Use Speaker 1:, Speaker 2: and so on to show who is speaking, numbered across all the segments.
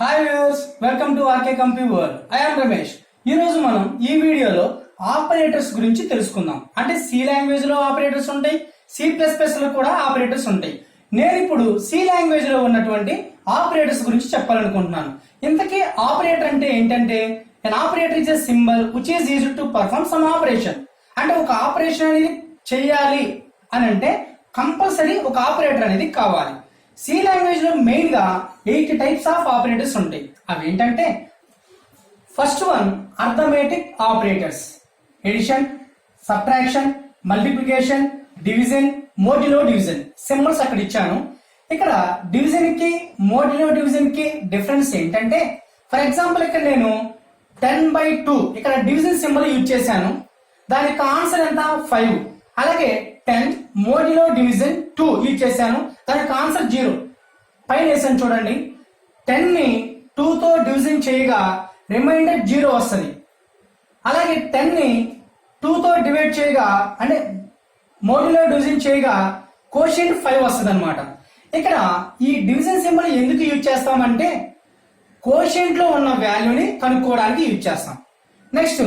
Speaker 1: Hi viewers, welcome to rkcompuworld. I am Ramesh. ఈ రోజు మనం ఈ వీడియోలో ఆపరేటర్స్ గురించి తెలుసుకుందాం. అంటే సి లాంగ్వేజ్ లో ఆపరేటర్స్ ఉంటాయి, C++ లో కూడా ఆపరేటర్స్ ఉంటాయి. నేను ఇప్పుడు సి లాంగ్వేజ్ లో ఉన్నటువంటి ఆపరేటర్స్ గురించి చెప్పాలనుకుంటున్నాను. ఇంతకీ ఆపరేటర్ అంటే ఏంటంటే an operator is a symbol which is used to perform some operation. అంటే ఒక ఆపరేషన్ అనేది చేయాలి అని అంటే కంపల్సరీ ఒక ఆపరేటర్ అనేది కావాలి. సి లాంగ్వేజ్ లో మెయిన్ గా 8 టైప్స్ ఆఫ్ ఆపరేటర్స్ ఉంటాయి. అవి ఏంటంటే first one arithmetic operators, addition, subtraction, multiplication, division, modulo division. Symbols అక్కడ ఇచ్చాను. ఇక్కడ డివిజన్ కి మోడ్యులో డివిజన్ కి డిఫరెన్స్ ఏంటంటే ఫర్ ఎగ్జాంపుల్ ఇక్కడ నేను 10/2 ఇక్కడ డివిజన్ సింబల్ యూజ్ చేశాను. దానికి ఆన్సర్ ఎంత 5. అలాగే 10 మోడ్యులో డివిజన్ 2 యూజ్ చేశాను, దానికి ఆన్సర్ 0. పైన వేసాను చూడండి. 10 ని 2 తో డివిజన్ చేయగా రిమైండర్ 0 వస్తుంది. అలాగే 10 ని 2 తో డివైడ్ చేయగా అంటే మోడ్యులో డివిజన్ చేయగా కోషియంట్ 5 వస్తుంది అనమాట. ఇక్కడ ఈ డివిజన్ సింబల్ ఎందుకు యూజ్ చేస్తామంటే కోషియంట్ లో ఉన్న వాల్యూని కనుక్కోవడానికి యూజ్ చేస్తాం. నెక్స్ట్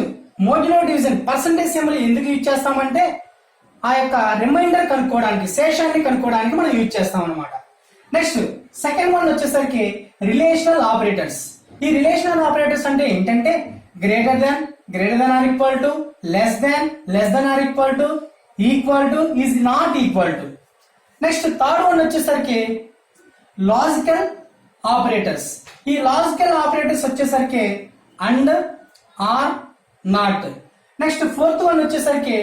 Speaker 1: మోడ్యులో డివిజన్ పర్సంటేజ్ సింబల్ ఎందుకు యూజ్ చేస్తామంటే ఆ యొక్క రిమైండర్ కనుక్కోవడానికి, శేషాన్ని కనుక్కోవడానికి మనం యూజ్ చేస్తాం అనమాట. నెక్స్ట్ సెకండ్ వన్ వచ్చేసరికి రిలేషనల్ ఆపరేటర్స్. ఈ రిలేషనల్ ఆపరేటర్స్ అంటే ఏంటంటే greater than or equal to, less than or equal to, equal to, is not equal to. Next third one వచ్చేసరికి లాజికల్ ఆపరేటర్స్. ఈ లాజికల్ ఆపరేటర్స్ వచ్చేసరికి and, or, not. Next fourth one వచ్చేసరికి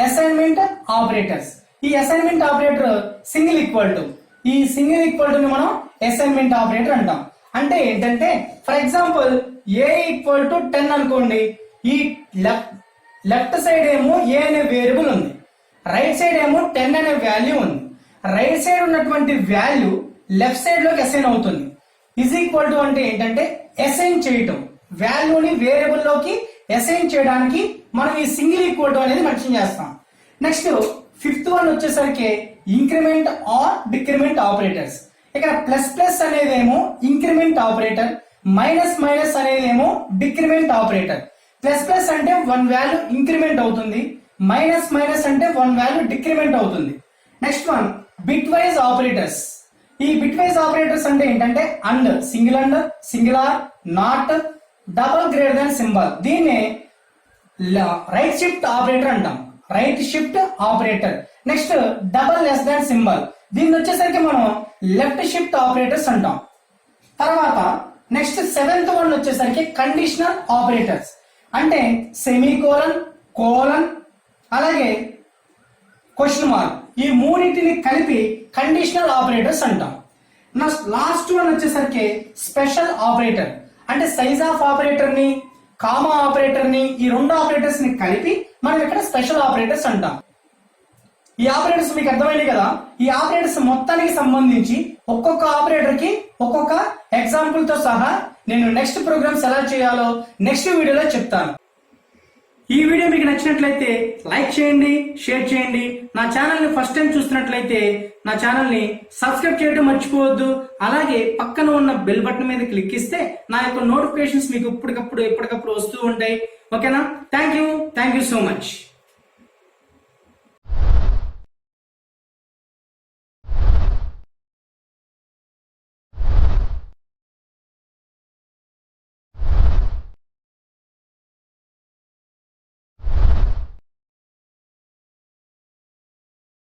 Speaker 1: assignment operators. ఈ assignment operator single equal to, ఈ single equal to ని మనం assignment operator అంటాం. అంటే ఏంటంటే for example A equal to 10 అనుకోండి. ఈ లెఫ్ట్ సైడ్ ఏమో ఏ అనే వేరియబుల్ ఉంది, రైట్ సైడ్ ఏమో 10 అనే వాల్యూ ఉంది. రైట్ సైడ్ ఉన్నటువంటి వాల్యూ లెఫ్ట్ సైడ్ లోకి అసైన్ అవుతుంది. ఈజ్ ఈక్వల్ టు అంటే ఏంటంటే అసైన్ చేయటం, వాల్యూని వేరియబుల్ లోకి అసైన్ చేయడానికి మనం ఈ సింగిల్ ఈక్వల్ టు అనేది మెన్షన్ చేస్తాం. నెక్స్ట్ ఫిఫ్త్ వన్ వచ్చేసరికి ఇంక్రిమెంట్ ఆర్ డిక్రిమెంట్ ఆపరేటర్స్. ఇక్కడ ప్లస్ అనేదేమో ఇంక్రిమెంట్ ఆపరేటర్, మైనస్ అనేదేమో డిక్రిమెంట్ ఆపరేటర్. ప్లస్ అంటే 1 వాల్యూ ఇంక్రిమెంట్ అవుతుంది, మైనస్ అంటే 1 వాల్యూ డిక్రిమెంట్ అవుతుంది. Next one bitwise operators. ఈ బిట్ వైజ్ ఆపరేటర్స్ అంటే ఏంటంటే and, single or, not, double greater than symbol. దీన్ని రైట్ షిఫ్ట్ ఆపరేటర్ అంటాం, right shift operator. Next double less దాన్ symbol, దీన్ని వచ్చేసరికి మనం లెఫ్ట్ షిఫ్ట్ ఆపరేటర్స్ అంటాం. తర్వాత నెక్స్ట్ సెవెంత్ వన్ వచ్చేసరికి కండిషనల్ ఆపరేటర్స్. అంటే సెమీకోలన్, కోలన్, అలాగే క్వశ్చన్ మార్క్, ఈ మూడింటిని కలిపి కండిషనల్ ఆపరేటర్స్ అంటాం. లాస్ట్ వన్ వచ్చేసరికి స్పెషల్ ఆపరేటర్. అంటే సైజ్ ఆఫ్ ఆపరేటర్ ని, కామా ఆపరేటర్ ని, ఈ 2 ఆపరేటర్స్ ని కలిపి మనం ఇక్కడ స్పెషల్ ఆపరేటర్స్ అంటాం. ఈ ఆపరేటర్స్ మీకు అర్థమైంది కదా. ఈ ఆపరేటర్స్ మొత్తానికి సంబంధించి ఒక్కొక్క ఆపరేటర్ కి ఒక్కొక్క ఎగ్జాంపుల్ తో సహా నేను నెక్స్ట్ ప్రోగ్రామ్స్ ఎలా చేయాలో నెక్స్ట్ వీడియోలో చెప్తాను. ఈ వీడియో మీకు నచ్చినట్లయితే లైక్ చేయండి, షేర్ చేయండి. నా ఛానల్ ని ఫస్ట్ టైం చూస్తున్నట్లయితే నా ఛానల్ ని సబ్స్క్రైబ్ చేయడం మర్చిపోవద్దు. అలాగే పక్కన ఉన్న బెల్ బటన్ మీద క్లిక్ ఇస్తే నా యొక్క నోటిఫికేషన్స్ మీకు ఎప్పటికప్పుడు వస్తూ ఉంటాయి. ఓకేనా? Thank you so much.